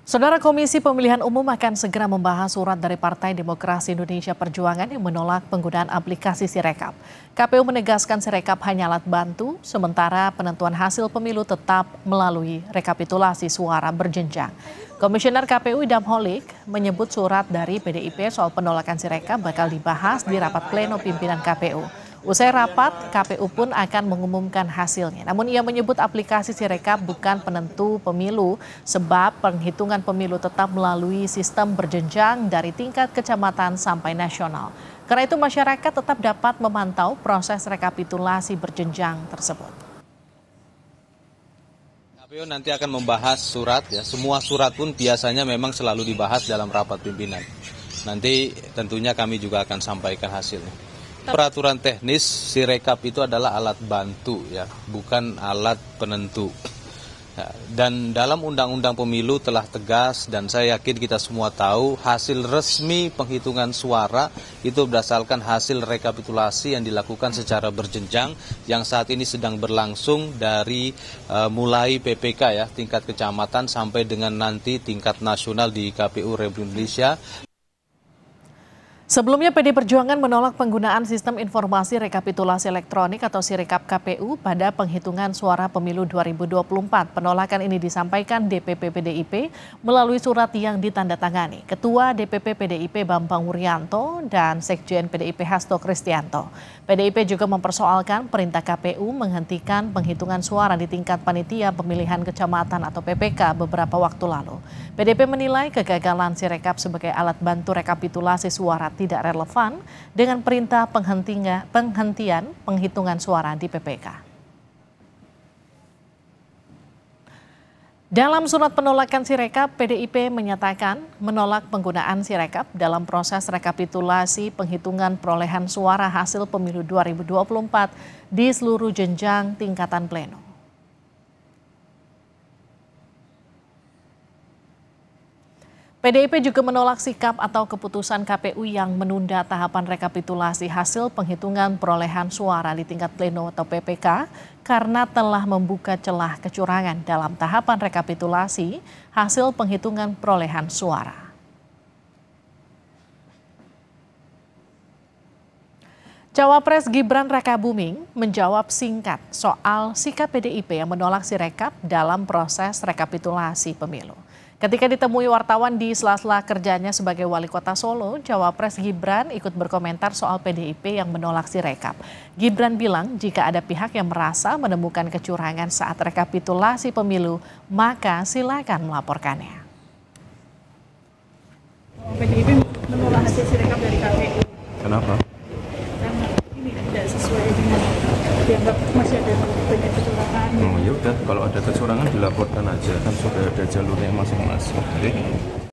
Saudara Komisi Pemilihan Umum akan segera membahas surat dari Partai Demokrasi Indonesia Perjuangan yang menolak penggunaan aplikasi Sirekap. KPU menegaskan Sirekap hanya alat bantu, sementara penentuan hasil pemilu tetap melalui rekapitulasi suara berjenjang. Komisioner KPU Idam Holik menyebut surat dari PDIP soal penolakan Sirekap bakal dibahas di rapat pleno pimpinan KPU. Usai rapat, KPU pun akan mengumumkan hasilnya. Namun ia menyebut aplikasi Sirekap bukan penentu pemilu sebab penghitungan pemilu tetap melalui sistem berjenjang dari tingkat kecamatan sampai nasional. Karena itu masyarakat tetap dapat memantau proses rekapitulasi berjenjang tersebut. KPU nanti akan membahas surat, ya. Semua surat pun biasanya memang selalu dibahas dalam rapat pimpinan. Nanti tentunya kami juga akan sampaikan hasilnya. Peraturan teknis Sirekap itu adalah alat bantu, ya, bukan alat penentu. Ya, dan dalam Undang-Undang Pemilu telah tegas dan saya yakin kita semua tahu hasil resmi penghitungan suara itu berdasarkan hasil rekapitulasi yang dilakukan secara berjenjang yang saat ini sedang berlangsung dari mulai PPK, ya, tingkat kecamatan sampai dengan nanti tingkat nasional di KPU Republik Indonesia. Sebelumnya PD Perjuangan menolak penggunaan sistem informasi rekapitulasi elektronik atau Sirekap KPU pada penghitungan suara pemilu 2024. Penolakan ini disampaikan DPP PDIP melalui surat yang ditandatangani Ketua DPP PDIP Bambang Wuryanto dan Sekjen PDIP Hasto Kristianto. PDIP juga mempersoalkan perintah KPU menghentikan penghitungan suara di tingkat panitia pemilihan kecamatan atau PPK beberapa waktu lalu. PDIP menilai kegagalan Sirekap sebagai alat bantu rekapitulasi suara tidak relevan dengan perintah penghentian penghitungan suara di PPK. Dalam surat penolakan Sirekap, PDIP menyatakan menolak penggunaan Sirekap dalam proses rekapitulasi penghitungan perolehan suara hasil pemilu 2024 di seluruh jenjang tingkatan pleno. PDIP juga menolak sikap atau keputusan KPU yang menunda tahapan rekapitulasi hasil penghitungan perolehan suara di tingkat pleno atau PPK karena telah membuka celah kecurangan dalam tahapan rekapitulasi hasil penghitungan perolehan suara. Cawapres Gibran Rakabuming menjawab singkat soal sikap PDIP yang menolak Sirekap dalam proses rekapitulasi pemilu. Ketika ditemui wartawan di sela-sela kerjanya sebagai wali kota Solo, Cawapres Gibran ikut berkomentar soal PDIP yang menolak Sirekap. Gibran bilang jika ada pihak yang merasa menemukan kecurangan saat rekapitulasi pemilu, maka silakan melaporkannya. PDIP menolak hasil Sirekap dari KPU. Kenapa? Karena ini tidak sesuai dengan dianggap masih ada banyak kecurangan. Oh ya udah, kalau ada kecurangan dilaporkan aja, kan sudah ada jalurnya masing-masing.